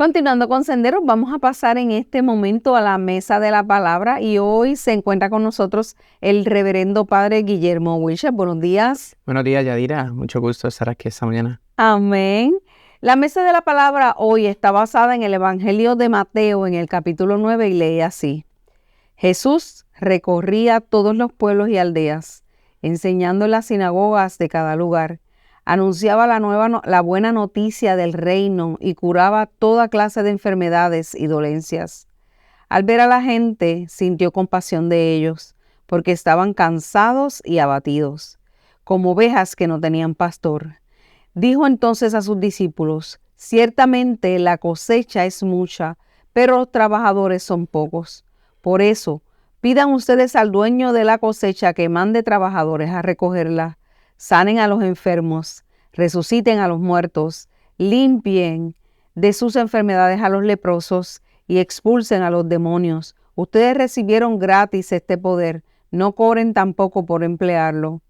Continuando con Senderos, vamos a pasar en este momento a la mesa de la palabra y hoy se encuentra con nosotros el reverendo padre Guillermo Wilshire. Buenos días. Buenos días, Yadira. Mucho gusto estar aquí esta mañana. Amén. La mesa de la palabra hoy está basada en el Evangelio de Mateo en el capítulo 9 y lee así. Jesús recorría todos los pueblos y aldeas, enseñando en las sinagogas de cada lugar. Anunciaba la buena noticia del reino y curaba toda clase de enfermedades y dolencias. Al ver a la gente, sintió compasión de ellos, porque estaban cansados y abatidos, como ovejas que no tenían pastor. Dijo entonces a sus discípulos, ciertamente la cosecha es mucha, pero los trabajadores son pocos. Por eso, pidan ustedes al dueño de la cosecha que mande trabajadores a recogerla. Sanen a los enfermos, resuciten a los muertos, limpien de sus enfermedades a los leprosos y expulsen a los demonios. Ustedes recibieron gratis este poder, no cobren tampoco por emplearlo.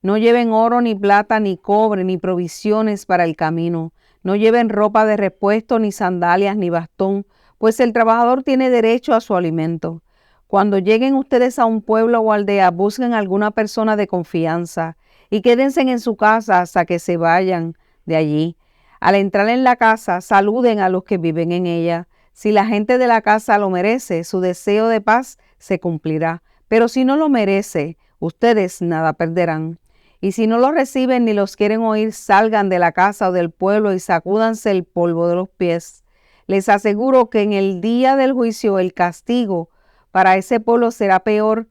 No lleven oro, ni plata, ni cobre, ni provisiones para el camino. No lleven ropa de repuesto, ni sandalias, ni bastón, pues el trabajador tiene derecho a su alimento. Cuando lleguen ustedes a un pueblo o aldea, busquen alguna persona de confianza y quédense en su casa hasta que se vayan de allí. Al entrar en la casa, saluden a los que viven en ella. Si la gente de la casa lo merece, su deseo de paz se cumplirá. Pero si no lo merece, ustedes nada perderán. Y si no los reciben ni los quieren oír, salgan de la casa o del pueblo y sacúdanse el polvo de los pies. Les aseguro que en el día del juicio el castigo para ese pueblo será peor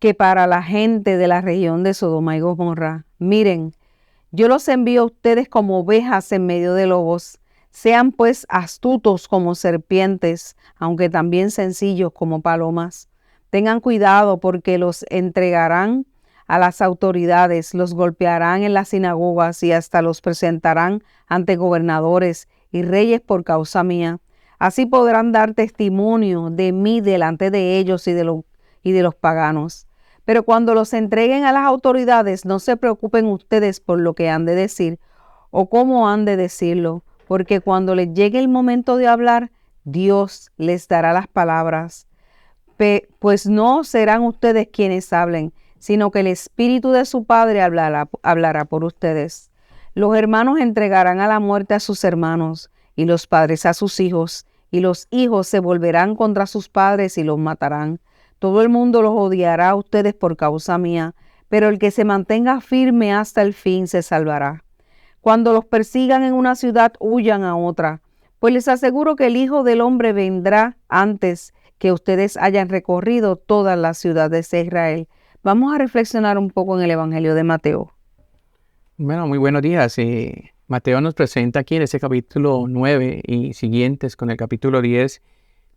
que para la gente de la región de Sodoma y Gomorra. Miren, yo los envío a ustedes como ovejas en medio de lobos. Sean pues astutos como serpientes, aunque también sencillos como palomas. Tengan cuidado porque los entregarán a las autoridades, los golpearán en las sinagogas y hasta los presentarán ante gobernadores y reyes por causa mía. Así podrán dar testimonio de mí delante de ellos y de los paganos. Pero cuando los entreguen a las autoridades, no se preocupen ustedes por lo que han de decir o cómo han de decirlo, porque cuando les llegue el momento de hablar, Dios les dará las palabras. Pues no serán ustedes quienes hablen, sino que el Espíritu de su Padre hablará por ustedes. Los hermanos entregarán a la muerte a sus hermanos, y los padres a sus hijos, y los hijos se volverán contra sus padres y los matarán. Todo el mundo los odiará a ustedes por causa mía, pero el que se mantenga firme hasta el fin se salvará. Cuando los persigan en una ciudad, huyan a otra, pues les aseguro que el Hijo del Hombre vendrá antes que ustedes hayan recorrido todas las ciudades de Israel. Vamos a reflexionar un poco en el Evangelio de Mateo. Bueno, muy buenos días. Mateo nos presenta aquí en este capítulo 9 y siguientes con el capítulo 10,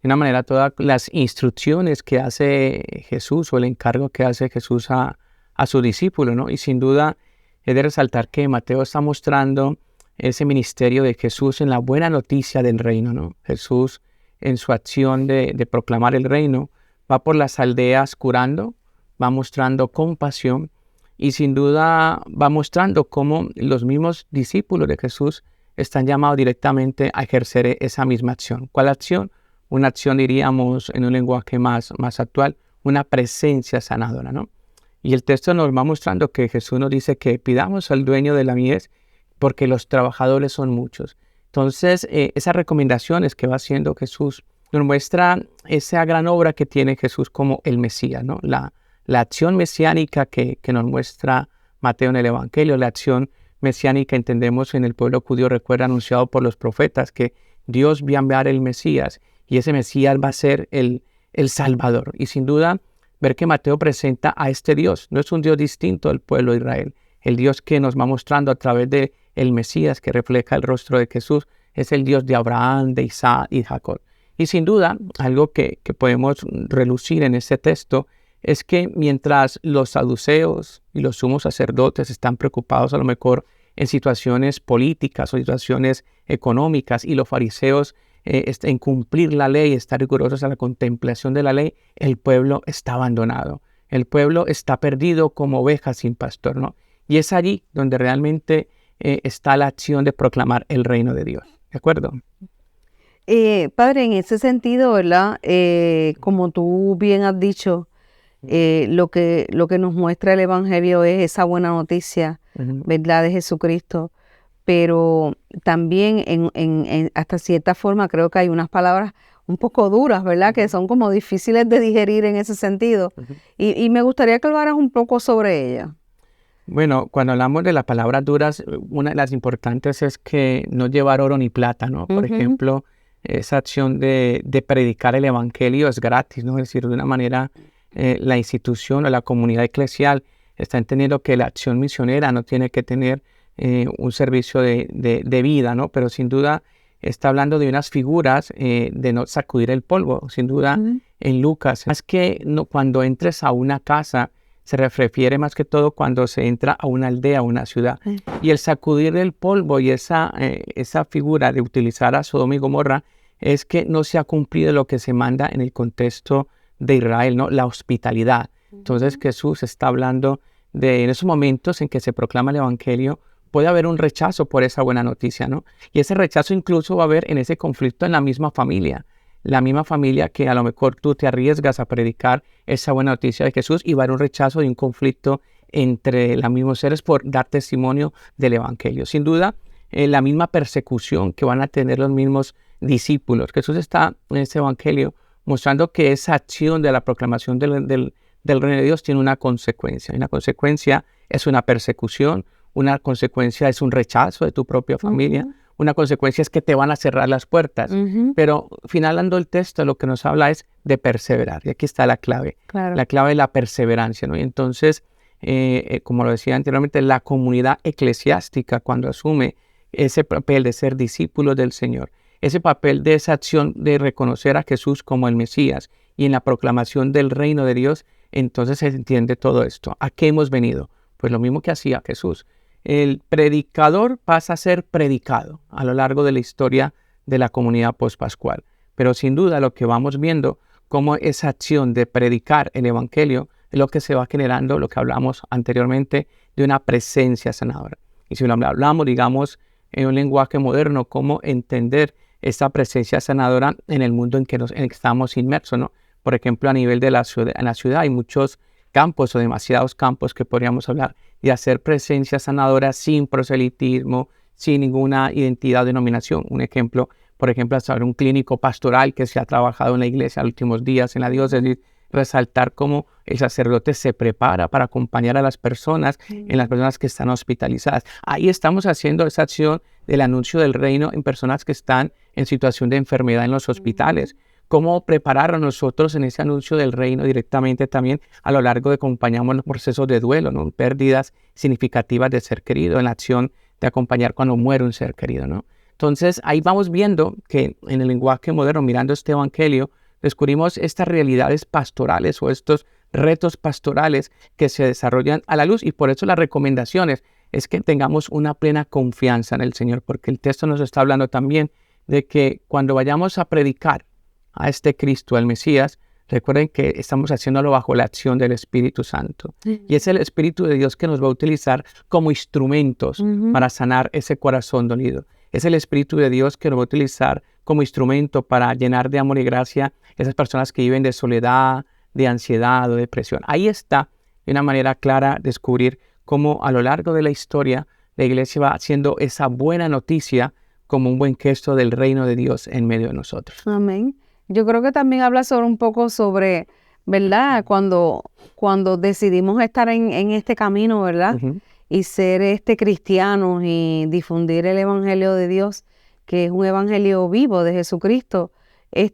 de una manera todas las instrucciones que hace Jesús o el encargo que hace Jesús a sus discípulos, ¿no? Y sin duda es de resaltar que Mateo está mostrando ese ministerio de Jesús en la buena noticia del reino, ¿no? Jesús en su acción de proclamar el reino va por las aldeas curando, va mostrando compasión y sin duda va mostrando cómo los mismos discípulos de Jesús están llamados directamente a ejercer esa misma acción. ¿Cuál acción? Una acción, diríamos, en un lenguaje más actual, una presencia sanadora, ¿no? Y el texto nos va mostrando que Jesús nos dice que pidamos al dueño de la mies porque los trabajadores son muchos. Entonces, esas recomendaciones que va haciendo Jesús nos muestra esa gran obra que tiene Jesús como el Mesías, ¿no? La acción mesiánica que nos muestra Mateo en el Evangelio, la acción mesiánica entendemos en el pueblo judío, recuerda, anunciado por los profetas, que Dios va a enviar el Mesías y ese Mesías va a ser el Salvador. Y sin duda, ver que Mateo presenta a este Dios, no es un Dios distinto al pueblo de Israel, el Dios que nos va mostrando a través de el Mesías que refleja el rostro de Jesús, es el Dios de Abraham, de Isaac y Jacob. Y sin duda, algo que podemos relucir en este texto es que mientras los saduceos y los sumos sacerdotes están preocupados a lo mejor en situaciones políticas o situaciones económicas y los fariseos en cumplir la ley, estar rigurosos a la contemplación de la ley, el pueblo está abandonado. El pueblo está perdido como ovejas sin pastor, ¿no? Y es allí donde realmente está la acción de proclamar el reino de Dios. ¿De acuerdo? Padre, en ese sentido, ¿verdad? Como tú bien has dicho, lo que nos muestra el Evangelio es esa buena noticia, ¿verdad? De Jesucristo. Pero también hasta cierta forma creo que hay unas palabras un poco duras, ¿verdad? Que son como difíciles de digerir en ese sentido. Y me gustaría que hablaras un poco sobre ellas. Bueno, cuando hablamos de las palabras duras, una de las importantes es que no llevar oro ni plata, ¿no? Por ejemplo, esa acción de predicar el evangelio es gratis, ¿no? Es decir, de una manera, la institución o la comunidad eclesial está entendiendo que la acción misionera no tiene que tener un servicio de vida, ¿no? Pero sin duda está hablando de unas figuras de no sacudir el polvo, sin duda en Lucas. Más que no, cuando entres a una casa, se refiere más que todo cuando se entra a una aldea, a una ciudad. Y el sacudir el polvo y esa figura de utilizar a Sodoma y Gomorra es que no se ha cumplido lo que se manda en el contexto de Israel, ¿no? La hospitalidad. Entonces Jesús está hablando de en esos momentos en que se proclama el evangelio, puede haber un rechazo por esa buena noticia, ¿no? Y ese rechazo incluso va a haber en ese conflicto en la misma familia. La misma familia que a lo mejor tú te arriesgas a predicar esa buena noticia de Jesús y va a haber un rechazo y un conflicto entre los mismos seres por dar testimonio del evangelio. Sin duda, la misma persecución que van a tener los mismos discípulos. Jesús está en este evangelio mostrando que esa acción de la proclamación del reino de Dios tiene una consecuencia. Y una consecuencia es una persecución, una consecuencia es un rechazo de tu propia familia. Una consecuencia es que te van a cerrar las puertas. Pero finalando el texto, lo que nos habla es de perseverar. Y aquí está la clave. Claro. La clave es la perseverancia, ¿no? Y entonces, como lo decía anteriormente, la comunidad eclesiástica, cuando asume ese papel de ser discípulos del Señor, ese papel de esa acción de reconocer a Jesús como el Mesías y en la proclamación del reino de Dios, entonces se entiende todo esto. ¿A qué hemos venido? Pues lo mismo que hacía Jesús. El predicador pasa a ser predicado a lo largo de la historia de la comunidad pospascual. Pero sin duda lo que vamos viendo, cómo esa acción de predicar el evangelio es lo que se va generando, lo que hablamos anteriormente, de una presencia sanadora. Y si lo hablamos, digamos, en un lenguaje moderno, cómo entender esta presencia sanadora en el mundo en que estamos inmersos, ¿no? Por ejemplo, a nivel de la ciudad, en la ciudad hay muchos campos o demasiados campos que podríamos hablar y hacer presencia sanadora sin proselitismo, sin ninguna identidad o denominación. Un ejemplo, por ejemplo, hasta un clínico pastoral que se ha trabajado en la iglesia en los últimos días, en la diócesis, resaltar cómo el sacerdote se prepara para acompañar a las personas, en las personas que están hospitalizadas. Ahí estamos haciendo esa acción del anuncio del reino en personas que están en situación de enfermedad en los hospitales. Cómo preparar a nosotros en ese anuncio del reino directamente también a lo largo de acompañamos los procesos de duelo, ¿no? Pérdidas significativas de ser querido, en la acción de acompañar cuando muere un ser querido, ¿no? Entonces ahí vamos viendo que en el lenguaje moderno, mirando este evangelio, descubrimos estas realidades pastorales o estos retos pastorales que se desarrollan a la luz, y por eso las recomendaciones es que tengamos una plena confianza en el Señor, porque el texto nos está hablando también de que cuando vayamos a predicar a este Cristo, al Mesías, recuerden que estamos haciéndolo bajo la acción del Espíritu Santo. Y es el Espíritu de Dios que nos va a utilizar como instrumentos para sanar ese corazón dolido. Es el Espíritu de Dios que nos va a utilizar como instrumento para llenar de amor y gracia esas personas que viven de soledad, de ansiedad o depresión. Ahí está, de una manera clara, descubrir cómo a lo largo de la historia la iglesia va haciendo esa buena noticia como un buen gesto del reino de Dios en medio de nosotros. Amén. Yo creo que también habla un poco sobre, ¿verdad? Cuando decidimos estar en este camino, ¿verdad? Y ser cristianos y difundir el evangelio de Dios, que es un evangelio vivo de Jesucristo,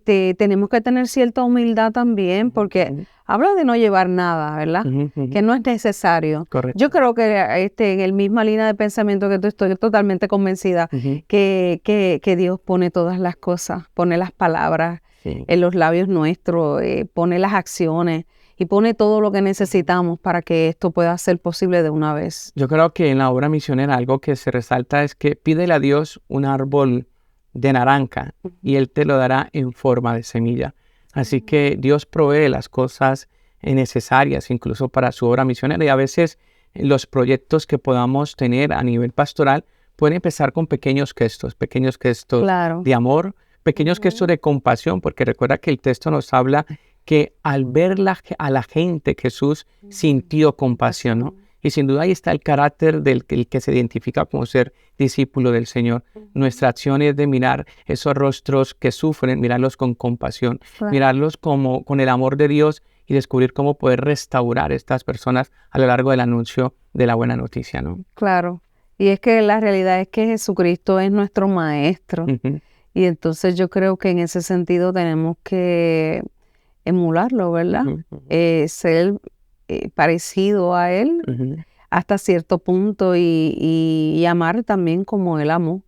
tenemos que tener cierta humildad también, porque habla de no llevar nada, ¿verdad? Que no es necesario. Correcto. Yo creo que en el misma línea de pensamiento que tú, estoy totalmente convencida que Dios pone todas las cosas, pone las palabras en los labios nuestros, pone las acciones y pone todo lo que necesitamos para que esto pueda ser posible de una vez. Yo creo que en la obra misionera algo que se resalta es que pídele a Dios un árbol de naranja y Él te lo dará en forma de semilla. Así que Dios provee las cosas necesarias incluso para su obra misionera, y a veces los proyectos que podamos tener a nivel pastoral pueden empezar con pequeños gestos Claro. de amor, pequeños gestos de compasión, porque recuerda que el texto nos habla que al ver a la gente Jesús sintió compasión, ¿no? Y sin duda ahí está el carácter del el que se identifica como ser discípulo del Señor. Nuestra acción es de mirar esos rostros que sufren, mirarlos con compasión, Claro. mirarlos como con el amor de Dios y descubrir cómo poder restaurar a estas personas a lo largo del anuncio de la buena noticia, ¿no? Claro. Y es que la realidad es que Jesucristo es nuestro maestro. Ujú, Y entonces yo creo que en ese sentido tenemos que emularlo, ¿verdad? ujú, ujú, Ser parecido a Él ujú, hasta cierto punto y amar también como Él amó,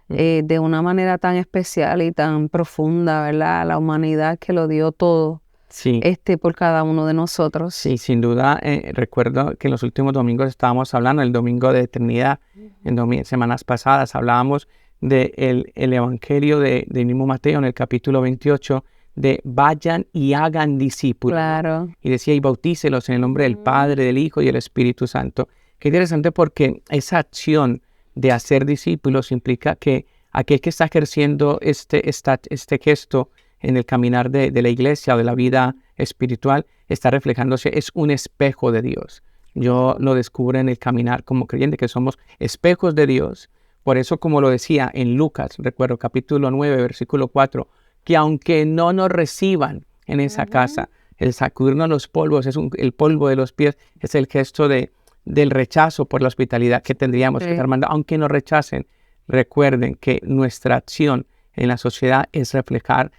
ujú. de una manera tan especial y tan profunda, ¿verdad? La humanidad que lo dio todo, Sí, por cada uno de nosotros. sí, sin duda. Recuerdo que en los últimos domingos estábamos hablando, el domingo de eternidad, en semanas pasadas hablábamos del el evangelio del mismo Mateo en el capítulo 28, de vayan y hagan discípulos, ¿no? Claro. Y decía, y bautícelos en el nombre del Padre, del Hijo y del Espíritu Santo. Qué interesante porque esa acción de hacer discípulos implica que aquel que está ejerciendo este gesto en el caminar de la iglesia o de la vida espiritual está reflejándose, es un espejo de Dios. Yo lo descubro en el caminar como creyente, que somos espejos de Dios. Por eso, como lo decía en Lucas, recuerdo, capítulo 9, versículo 4, que aunque no nos reciban en esa casa, el sacudirnos los polvos, el polvo de los pies, es el gesto del rechazo por la hospitalidad que tendríamos que Sí. estar mandando. Aunque nos rechacen, recuerden que nuestra acción en la sociedad es reflejar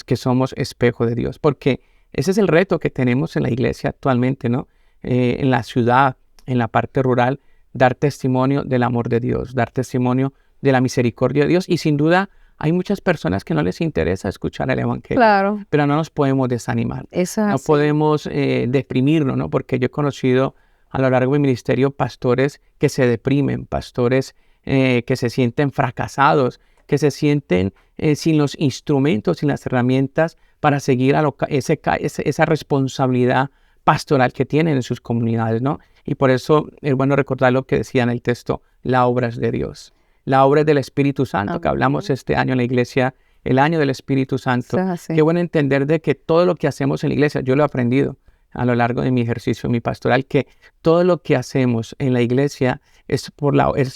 que somos espejo de Dios, porque ese es el reto que tenemos en la iglesia actualmente, ¿no? En la ciudad, en la parte rural, dar testimonio del amor de Dios, dar testimonio de la misericordia de Dios. Y sin duda hay muchas personas que no les interesa escuchar el evangelio, Claro, pero no nos podemos desanimar, eso es no así. podemos deprimirnos, ¿no? Porque yo he conocido a lo largo de mi ministerio pastores que se deprimen, pastores que se sienten fracasados, que se sienten sin los instrumentos, sin las herramientas para seguir esa responsabilidad pastoral que tienen en sus comunidades, ¿no? Y por eso es bueno recordar lo que decía en el texto, la obra es de Dios, la obra es del Espíritu Santo, que hablamos Amén. este año en la iglesia, el año del Espíritu Eso Santo. es así. Qué bueno entender de que todo lo que hacemos en la iglesia, yo lo he aprendido a lo largo de mi ejercicio, mi pastoral, que todo lo que hacemos en la iglesia es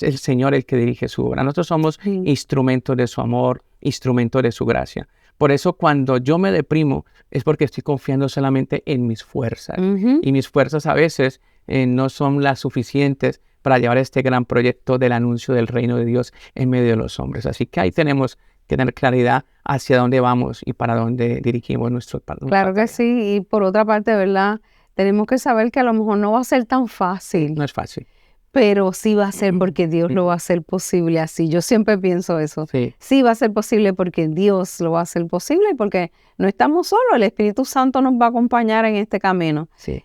el Señor el que dirige su obra. Nosotros somos Sí. instrumentos de su amor, instrumentos de su gracia. Por eso cuando yo me deprimo es porque estoy confiando solamente en mis fuerzas. Ujú. Y mis fuerzas a veces no son las suficientes para llevar este gran proyecto del anuncio del reino de Dios en medio de los hombres. Así que ahí tenemos que tener claridad hacia dónde vamos y para dónde dirigimos nuestra Claro que tarea. sí, y por otra parte, ¿verdad? Tenemos que saber que a lo mejor no va a ser tan fácil, No es fácil. pero sí va a ser porque Dios lo va a hacer posible así. Yo siempre pienso eso. Sí, Sí va a ser posible porque Dios lo va a hacer posible y porque no estamos solos, el Espíritu Santo nos va a acompañar en este camino. sí.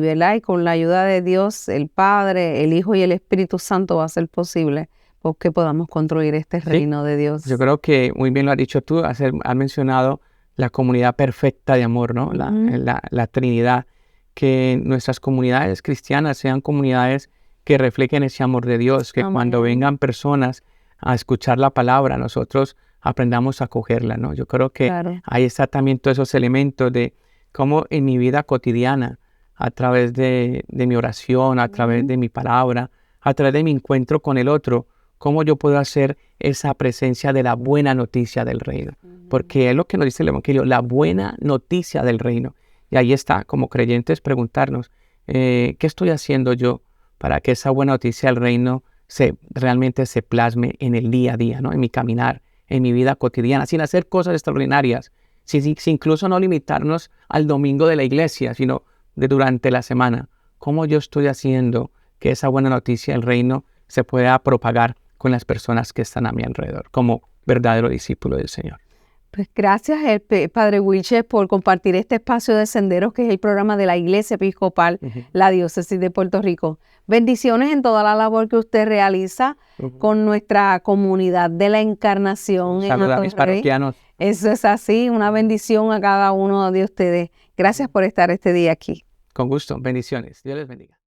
¿Verdad? Y con la ayuda de Dios, el Padre, el Hijo y el Espíritu Santo va a ser posible porque podamos construir este Sí. reino de Dios. Yo creo que muy bien lo has dicho tú, has mencionado la comunidad perfecta de amor, ¿no? Ujú. La Trinidad, que nuestras comunidades cristianas sean comunidades que reflejen ese amor de Dios, que cuando Amén. vengan personas a escuchar la palabra, nosotros aprendamos a acogerla, ¿no? Yo creo que Claro. ahí está también todos esos elementos de cómo en mi vida cotidiana, a través de mi oración, a través Ujú. de mi palabra, a través de mi encuentro con el otro, cómo yo puedo hacer esa presencia de la buena noticia del reino. Porque es lo que nos dice el Evangelio, la buena noticia del reino. Y ahí está, como creyentes, preguntarnos, ¿qué estoy haciendo yo para que esa buena noticia del reino realmente se plasme en el día a día, ¿no? En mi caminar, en mi vida cotidiana, sin hacer cosas extraordinarias, sin incluso no limitarnos al domingo de la iglesia, sino de durante la semana? ¿Cómo yo estoy haciendo que esa buena noticia del reino se pueda propagar con las personas que están a mi alrededor, como verdadero discípulo del Señor? Pues gracias, Padre Wilches, por compartir este espacio de Senderos, que es el programa de la Iglesia Episcopal, Ujú, la Diócesis de Puerto Rico. Bendiciones en toda la labor que usted realiza ujú. con nuestra comunidad de la Encarnación en Saluda a mis Atorrey. parroquianos. Eso es así, una bendición a cada uno de ustedes. Gracias por estar este día aquí. Con gusto. Bendiciones. Dios les bendiga.